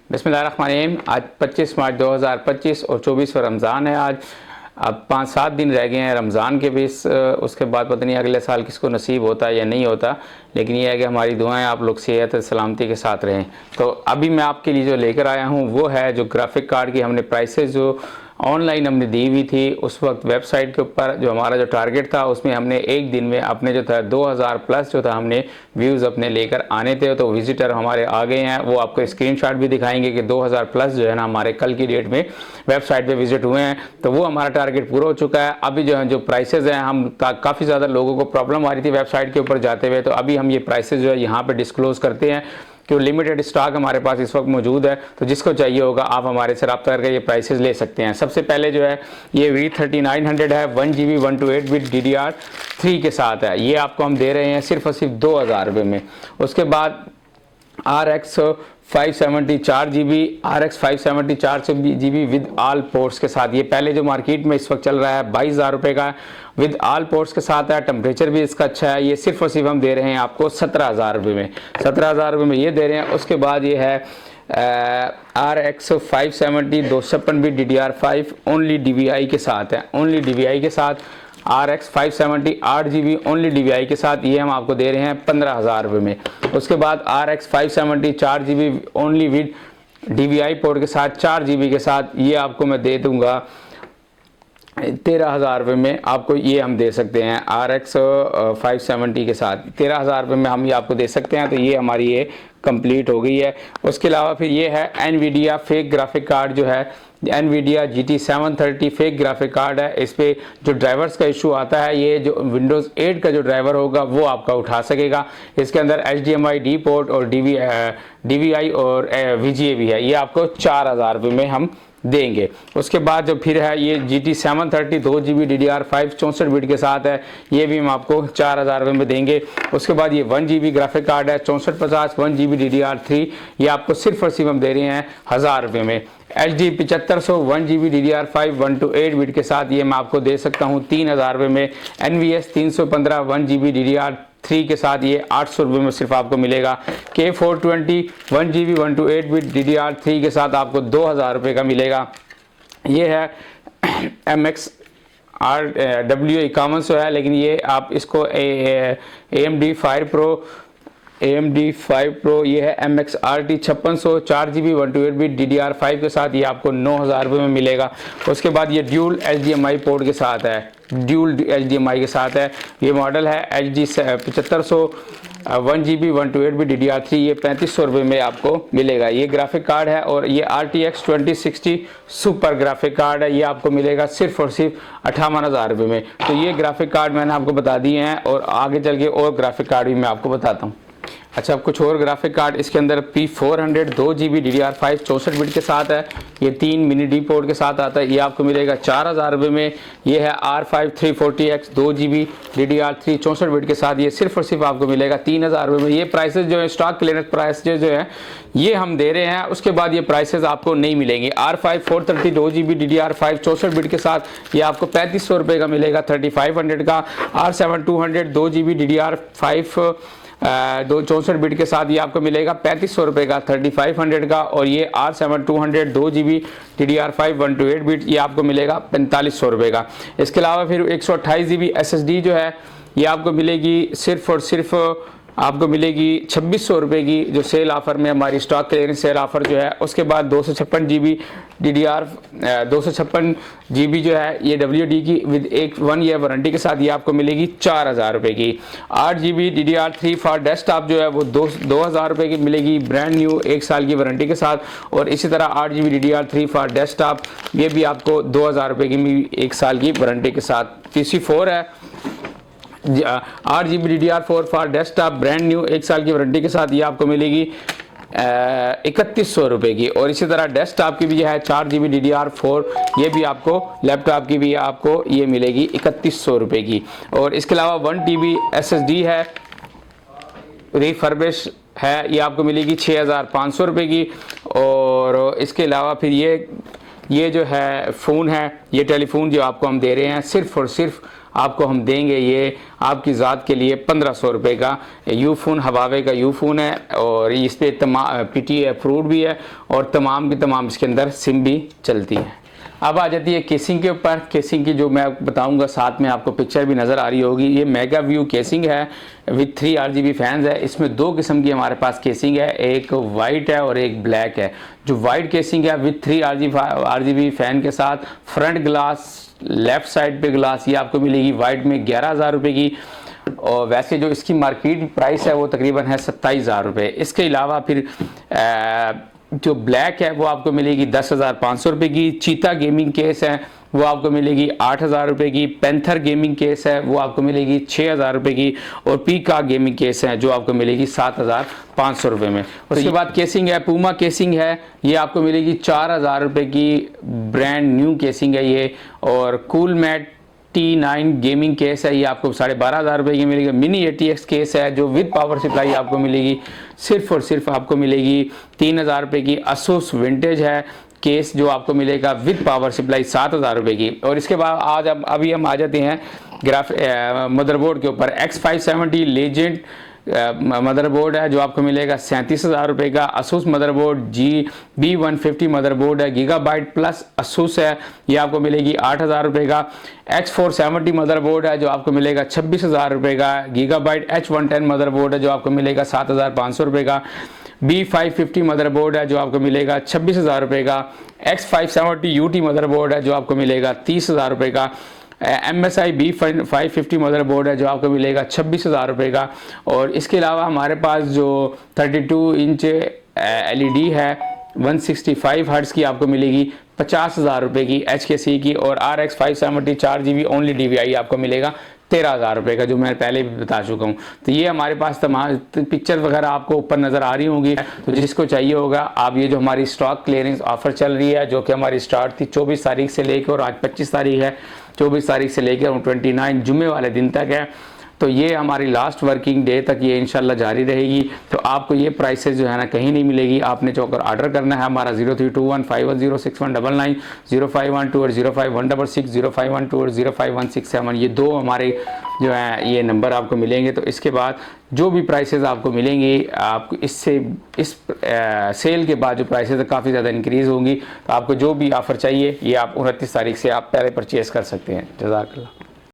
बिस्मिल्लाहिर्रहमानिर्रहीम। आज 25 मार्च 2025 और 24 रमज़ान है। आज अब 5-7 दिन रह गए हैं रमज़ान के भी। उसके बाद पता नहीं अगले साल किसको नसीब होता है या नहीं होता, लेकिन ये है कि हमारी दुआएं आप लोग सेहत सलामती के साथ रहें। तो अभी मैं आपके लिए जो लेकर आया हूँ वो है जो ग्राफिक कार्ड की हमने प्राइसेस जो ऑनलाइन हमने दी हुई थी उस वक्त वेबसाइट के ऊपर, जो हमारा जो टारगेट था उसमें हमने एक दिन में अपने जो था 2000 प्लस जो था हमने व्यूज़ अपने लेकर आने थे। तो विजिटर हमारे आ गए हैं, वो आपको स्क्रीनशॉट भी दिखाएंगे कि 2000 प्लस जो है ना हमारे कल की डेट में वेबसाइट पे विजिट हुए हैं। तो वो हमारा टारगेट पूरा हो चुका है। अभी जो है जो प्राइसेस हैं, हम काफ़ी ज़्यादा लोगों को प्रॉब्लम आ रही थी वेबसाइट के ऊपर जाते हुए, तो अभी हम ये प्राइसेस जो है यहाँ पर डिस्क्लोज़ करते हैं कि लिमिटेड स्टॉक हमारे पास इस वक्त मौजूद है। तो जिसको चाहिए होगा आप हमारे से रब्ता करके ये प्राइसेस ले सकते हैं। सबसे पहले जो है ये V3900 है, 1GB 128 बिट DDR3 के साथ है। ये आपको हम दे रहे हैं सिर्फ और सिर्फ 2000 रुपये में। उसके बाद RX 570 4GB, RX 570 4GB with all ports के साथ। ये पहले जो मार्केट में इस वक्त चल रहा है 22,000 रुपये का विद ऑल पोर्ट्स के साथ है। टेम्परेचर भी इसका अच्छा है। ये सिर्फ और सिर्फ हम दे रहे हैं आपको 17,000 रुपये में। 17,000 रुपये में ये दे रहे हैं। उसके बाद ये है RX 570 256 bit DDR5 only DVI के साथ है, ओनली DVI के साथ। RX 570 8GB ओनली DVI के साथ, ये हम आपको दे रहे हैं 15,000 रुपये में। उसके बाद RX 570 4GB only with DVI port के साथ 4GB के साथ, ये आपको मैं दे दूंगा 13,000 रुपये में। आपको ये हम दे सकते हैं RX 570 के साथ 13,000 रुपये में हम ये आपको दे सकते हैं। तो ये हमारी ये कंप्लीट हो गई है। उसके अलावा फिर ये है NVIDIA फेक ग्राफिक कार्ड जो है, NVIDIA GT 730 fake graphic card है। इस पर जो ड्राइवर्स का इशू आता है, ये जो विंडोज़ 8 का जो ड्राइवर होगा वो आपका उठा सकेगा। इसके अंदर HDMI D पोर्ट और DVI और VGA भी है। ये आपको 4,000 रुपये में हम देंगे। उसके बाद जो फिर है ये GT 730 2GB DDR5 64 बिट के साथ है, ये भी हम आपको 4,000 रुपये में देंगे। उसके बाद ये 1GB ग्राफिक कार्ड है 6450 1GB DDR3, ये आपको सिर्फ और सिर्फ हम दे रहे हैं 1000 रुपये में। HD 7500 1GB DDR5 128 बिट के साथ, ये मैं आपको दे सकता हूँ 3,000 रुपये में। NVS 315 1GB DDR3 के साथ, ये 800 रुपये में सिर्फ आपको मिलेगा। K420 1GB 128 बिट DDR3 के साथ आपको 2,000 रुपये का मिलेगा। ये है MX W51 है, लेकिन ये आप इसको AMD 5 Pro ये है MX RT 5600 4GB 128 bit DDR5 के साथ, ये आपको 9,000 रुपये में मिलेगा। उसके बाद ये ड्यूल HDMI पोर्ट के साथ है, ड्यूल HDMI के साथ है। ये मॉडल है HD 7500 1GB 128 बिट DDR3, ये 3500 रुपये में आपको मिलेगा। ये ग्राफिक कार्ड है और ये RTX 2060 सुपर ग्राफिक कार्ड है, ये आपको मिलेगा सिर्फ और सिर्फ 58,000 रुपये में। तो ये ग्राफिक कार्ड मैंने आपको बता दिए हैं और आगे चल के और ग्राफिक कार्ड भी मैं आपको बताता हूँ। अच्छा, अब कुछ और ग्राफिक कार्ड इसके अंदर P400 2GB DDR5 64 बिट के साथ है, ये 3 मिनी डी पोर्ट के साथ आता है, ये आपको मिलेगा 4,000 रुपये में। ये है R5 340X 2GB DDR3 64 bit के साथ, ये सिर्फ और सिर्फ आपको मिलेगा 3,000 रुपये में। ये प्राइसेस जो है स्टॉक क्लियरेंस प्राइस जो है ये हम दे रहे हैं। उसके बाद ये प्राइसेस आपको नहीं मिलेंगे। R5 430 2GB DDR5 64 बिट के साथ, ये आपको 3500 रुपये का मिलेगा 3500 का। R7 200 2GB DDR5 64 बिट के साथ, ये आपको मिलेगा 3500 रुपये का 3500 का। और ये R7 200 2GB DDR5 128 बिट, ये आपको मिलेगा 4500 रुपये का। इसके अलावा फिर 128GB SSD जो है ये आपको मिलेगी सिर्फ और सिर्फ आपको मिलेगी 2600 रुपये की, जो सेल ऑफर में हमारी स्टॉक क्लियरेंस सेल ऑफर जो है। उसके बाद 256GB DDR 256GB जो है ये WD की विद 1 ईयर वारंटी के साथ, ये आपको मिलेगी 4,000 रुपये की। 8GB DDR3 फॉर डेस्कटॉप जो है वो 2,000 रुपये की मिलेगी ब्रांड न्यू 1 साल की वारंटी के साथ। और इसी तरह 8GB DDR3 फॉर डेस्कटॉप, ये भी आपको 2,000 रुपये की 1 साल की वारंटी के साथ। PC4 है 8GB DDR4 for desktop brand new 1 साल की वारंटी के साथ, ये आपको मिलेगी 3100 रुपये की। और इसी तरह डेस्कटॉप की भी है 4GB DDR4, ये भी आपको लैपटॉप की भी आपको ये मिलेगी 3100 रुपये की। और इसके अलावा 1TB SSD है रिफर्बिश है, ये आपको मिलेगी 6,500 रुपये की। और इसके अलावा फिर ये ये जो है फ़ोन है, ये टेलीफोन जो आपको हम दे रहे हैं सिर्फ़ और सिर्फ आपको हम देंगे ये आपकी ज़ात के लिए 1500 रुपये का यू फ़ोन, हवावे का यू फ़ोन है और इस पर तमाम PTA अप्रूव्ड भी है और तमाम की तमाम इसके अंदर सिम भी चलती है। अब आ जाती है केसिंग के ऊपर। केसिंग की जो मैं बताऊंगा साथ में आपको पिक्चर भी नज़र आ रही होगी। ये मेगा व्यू केसिंग है विथ 3 RGB फैंस है। इसमें 2 किस्म की हमारे पास केसिंग है, एक वाइट है और एक ब्लैक है। जो वाइट केसिंग है विथ 3 RGB फैन के साथ फ्रंट ग्लास, लेफ्ट साइड पे ग्लास, ये आपको मिलेगी वाइट में 11,000 रुपये की। और वैसे जो इसकी मार्केट प्राइस है वो तकरीबन है 27,000 रुपये। इसके अलावा फिर जो ब्लैक है वो आपको मिलेगी 10,500 रुपये की। चीता गेमिंग केस है वो आपको मिलेगी 8,000 रुपये की। पैंथर गेमिंग केस है वो आपको मिलेगी 6,000 रुपये की। और पीका गेमिंग केस है जो आपको मिलेगी 7,500 रुपये में। उसके बाद केसिंग है, पूमा केसिंग है, ये आपको मिलेगी 4,000 रुपये की। ब्रांड न्यू केसिंग है ये। और cool mat T9 gaming case है, ये आपको 12,500 रुपये की मिलेगी। मिनी ATX केस है जो विद पावर सप्लाई आपको मिलेगी सिर्फ और सिर्फ आपको मिलेगी 3,000 रुपये की। Asus विंटेज है केस जो आपको मिलेगा विद पावर सप्लाई 7,000 रुपये की। और इसके बाद अभी हम आ जाते हैं मदरबोर्ड के ऊपर। X570 लेजेंड मदरबोर्ड है जो आपको मिलेगा 37,000 रुपये का। Asus मदरबोर्ड GB150 मदरबोर्ड है, गीगाबाइट प्लस Asus है, ये आपको मिलेगी 8,000 रुपये का। X470 मदरबोर्ड है जो आपको मिलेगा 26,000 रुपये का। गीगाबाइट H110 मदरबोर्ड है जो आपको मिलेगा 7,500 रुपये का। B550 मदरबोर्ड है जो आपको मिलेगा 26,000 रुपये का। X570 UT मदरबोर्ड है जो आपको मिलेगा 30,000 रुपये का। MSI B550 मदरबोर्ड है जो आपको मिलेगा 26,000 रुपये का। और इसके अलावा हमारे पास जो 32 इंच LED है 165 हर्ट्ज़ की आपको मिलेगी 50,000 रुपये की HKC की। और RX 570 4GB ओनली DVI आपको मिलेगा 13,000 रुपये का, जो मैं पहले भी बता चुका हूँ। तो ये हमारे पास तमाम पिक्चर वगैरह आपको ऊपर नज़र आ रही होंगी। तो जिसको चाहिए होगा आप ये जो हमारी स्टॉक क्लियरेंस ऑफर चल रही है जो कि हमारी स्टार्ट थी 24 तारीख से लेकर और आज 25 तारीख है, 24 तारीख से लेकर 29 जुम्मे वाले दिन तक है। तो ये हमारी लास्ट वर्किंग डे तक ये इंशाल्लाह जारी रहेगी। तो आपको ये प्राइसेस जो है ना कहीं नहीं मिलेगी। आपने जो अगर ऑर्डर करना है हमारा 0321510619 0512 0516 0512 051667 ये 2 हमारे जो है ये नंबर आपको मिलेंगे। तो इसके बाद जो भी प्राइसेस आपको मिलेंगी आपको इस सेल के बाद जो प्राइसेस काफ़ी ज़्यादा इंक्रीज़ होंगी। तो आपको जो भी ऑफ़र चाहिए ये आप 29 तारीख से आप पहले परचेज़ कर सकते हैं। जज़ाकल्लाह।